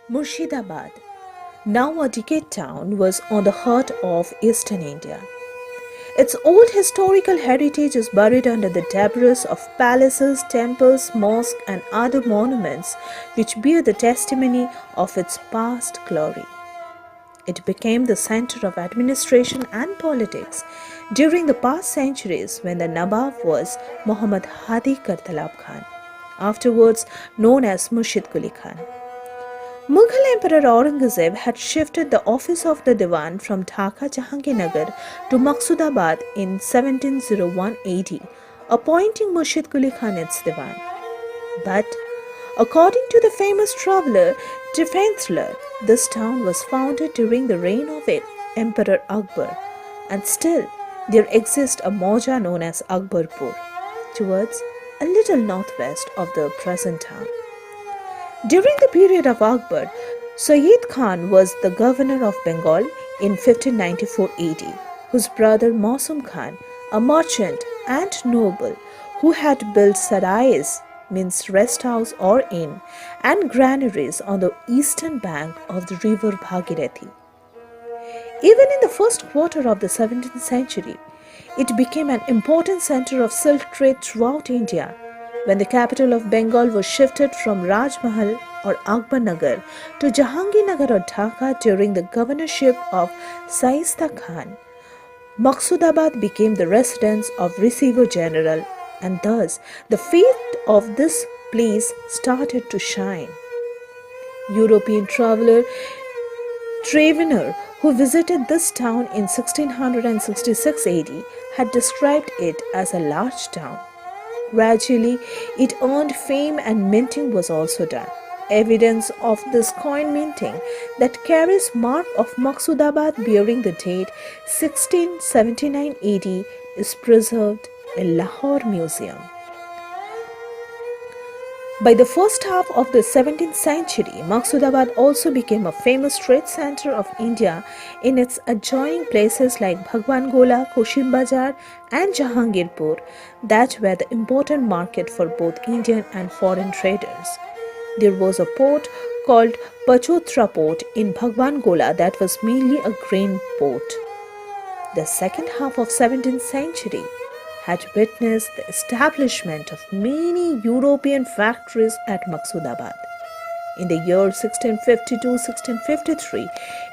Murshidabad, now a decayed town, was on the heart of eastern India. Its old historical heritage is buried under the debris of palaces, temples, mosques, and other monuments which bear the testimony of its past glory. It became the center of administration and politics during the past centuries when the Nawab was Muhammad Hadi Kartalab Khan, afterwards known as Murshid Quli Khan. Mughal Emperor Aurangzeb had shifted the office of the Diwan from Dhaka Jahangirnagar to Maqsudabad in 1701 AD, appointing Murshid Quli Khan its Diwan. But, according to the famous traveller Defensler, this town was founded during the reign of Emperor Akbar, and still there exists a moja known as Akbarpur, towards a little northwest of the present town. During the period of Akbar, Sayyid Khan was the governor of Bengal in 1594 AD, whose brother Mausum Khan, a merchant and noble who had built sarais, means rest house or inn, and granaries on the eastern bank of the river Bhagirathi. Even in the first quarter of the 17th century, it became an important center of silk trade throughout India when the capital of Bengal was shifted from Rajmahal or Akbarnagar to Jahangirnagar or Dhaka during the governorship of Shaista Khan. Maqsudabad became the residence of Receiver General, and thus the fate of this place started to shine. European traveller Travener, who visited this town in 1666 AD, had described it as a large town. Gradually, it earned fame and minting was also done. Evidence of this coin minting that carries mark of Maqsudabad bearing the date 1679 AD is preserved in Lahore Museum. By the first half of the 17th century, Maqsudabad also became a famous trade center of India in its adjoining places like Bhagwan Gola, Koshim Bazar and Jahangirpur that were the important market for both Indian and foreign traders. There was a port called Pachotra Port in Bhagwan Gola that was mainly a grain port. The second half of 17th century had witnessed the establishment of many European factories at Maqsudabad. In the year 1652-1653,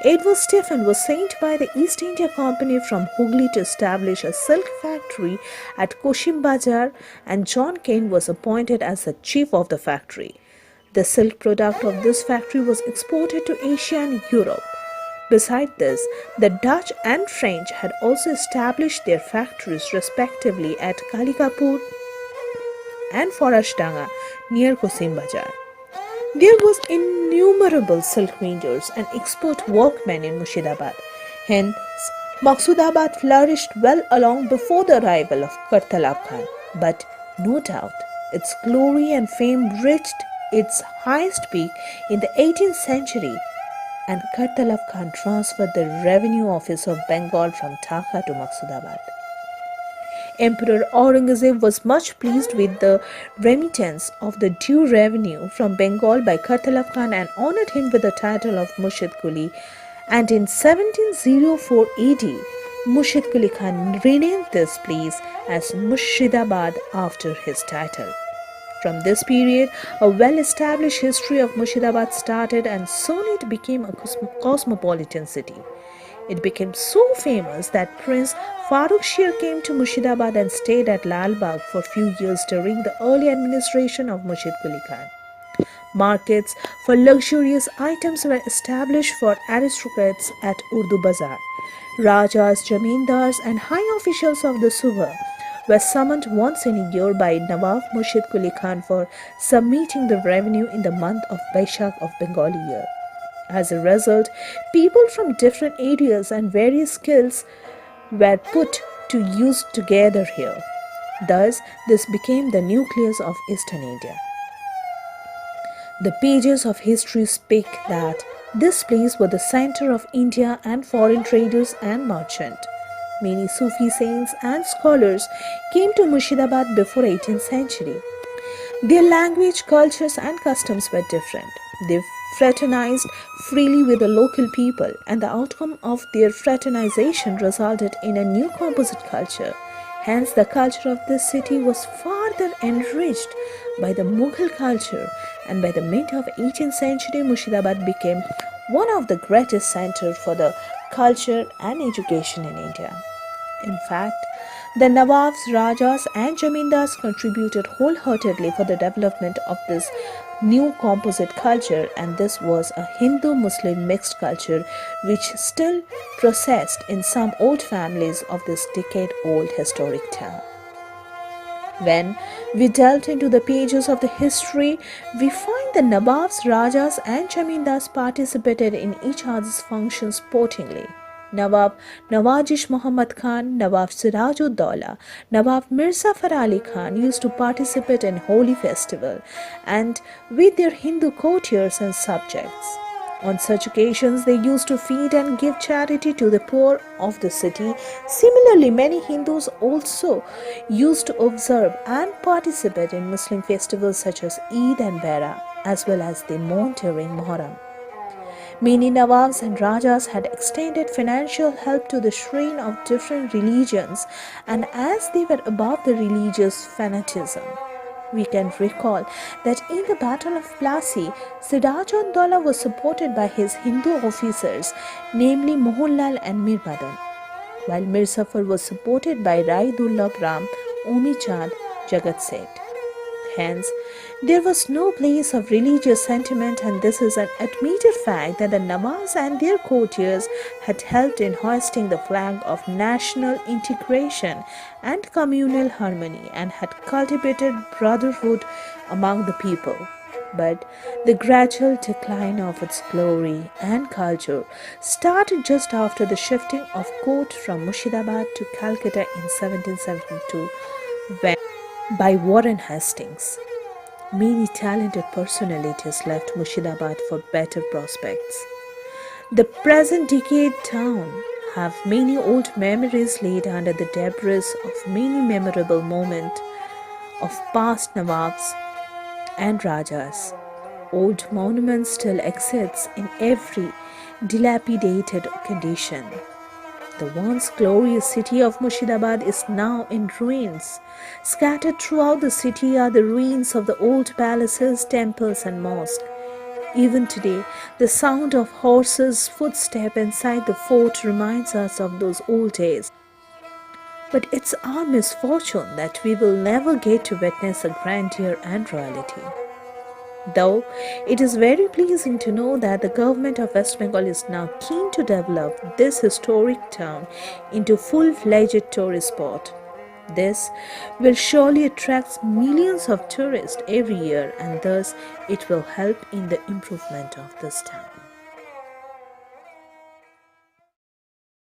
Edward Stephen was sent by the East India Company from Hooghly to establish a silk factory at Koshim Bazar, and John Kane was appointed as the chief of the factory. The silk product of this factory was exported to Asia and Europe. Besides this, the Dutch and French had also established their factories respectively at Kalikapur and Forashdanga near Kosim Bazar. There was innumerable silk vendors and expert workmen in Murshidabad. Hence, Maqsudabad flourished well along before the arrival of Kartalab Khan. But no doubt, its glory and fame reached its highest peak in the 18th century, and Kartalab Khan transferred the revenue office of Bengal from Dhaka to Maqsudabad. Emperor Aurangzeb was much pleased with the remittance of the due revenue from Bengal by Kartalab Khan and honored him with the title of Murshid Quli, and in 1704 AD, Murshid Quli Khan renamed this place as Murshidabad after his title. From this period, a well-established history of Murshidabad started, and soon it became a cosmopolitan city. It became so famous that Prince Farooq Shir came to Murshidabad and stayed at Lal Bagh for a few years during the early administration of Murshid Quli Khan. Markets for luxurious items were established for aristocrats at Urdu Bazar. Rajas, Jamindars and high officials of the Subah were summoned once in a year by Nawab Murshid Quli Khan for submitting the revenue in the month of Baishakh of Bengali year. As a result, people from different areas and various skills were put to use together here. Thus, this became the nucleus of Eastern India. The pages of history speak that this place was the center of India and foreign traders and merchants. Many Sufi saints and scholars came to Murshidabad before 18th century. Their language, cultures and customs were different. They fraternized freely with the local people, and the outcome of their fraternization resulted in a new composite culture. Hence, the culture of this city was further enriched by the Mughal culture, and by the mid of 18th century, Murshidabad became one of the greatest centers for the culture and education in India. In fact, the Nawabs, Rajas, and Jamindars contributed wholeheartedly for the development of this new composite culture, and this was a Hindu Muslim mixed culture which still processed in some old families of this decade old historic town. When we delved into the pages of the history, we find the Nawabs, Rajas, and Jamindars participated in each other's functions sportingly. Nawab Nawajish Muhammad Khan, Nawab Sirajud-Daulah, Nawab Mirzafar Ali Khan used to participate in holy festival and with their Hindu courtiers and subjects. On such occasions, they used to feed and give charity to the poor of the city. Similarly, many Hindus also used to observe and participate in Muslim festivals such as Eid and Bera, as well as the mourn during Muharram. Many Nawabs and Rajas had extended financial help to the shrine of different religions, and as they were above the religious fanaticism, we can recall that in the Battle of Plassey, Siraj-ud-Daulah was supported by his Hindu officers, namely Mohanlal and Mir Madan, while Mirzafar was supported by Rai Dullab Ram, Omi Chand, Jagat Seth. Hence, there was no place of religious sentiment, and this is an admitted fact that the Nawabs and their courtiers had helped in hoisting the flag of national integration and communal harmony and had cultivated brotherhood among the people. But the gradual decline of its glory and culture started just after the shifting of court from Murshidabad to Calcutta in 1772 when by Warren Hastings. Many talented personalities left Murshidabad for better prospects. The present decayed town have many old memories laid under the debris of many memorable moments of past Nawabs and Rajas. Old monuments still exist in every dilapidated condition. The once glorious city of Murshidabad is now in ruins. Scattered throughout the city are the ruins of the old palaces, temples, and mosques. Even today, the sound of horses' footsteps inside the fort reminds us of those old days. But it's our misfortune that we will never get to witness a grandeur and royalty. Though it is very pleasing to know that the government of West Bengal is now keen to develop this historic town into full-fledged tourist spot. This will surely attract millions of tourists every year, and thus it will help in the improvement of this town.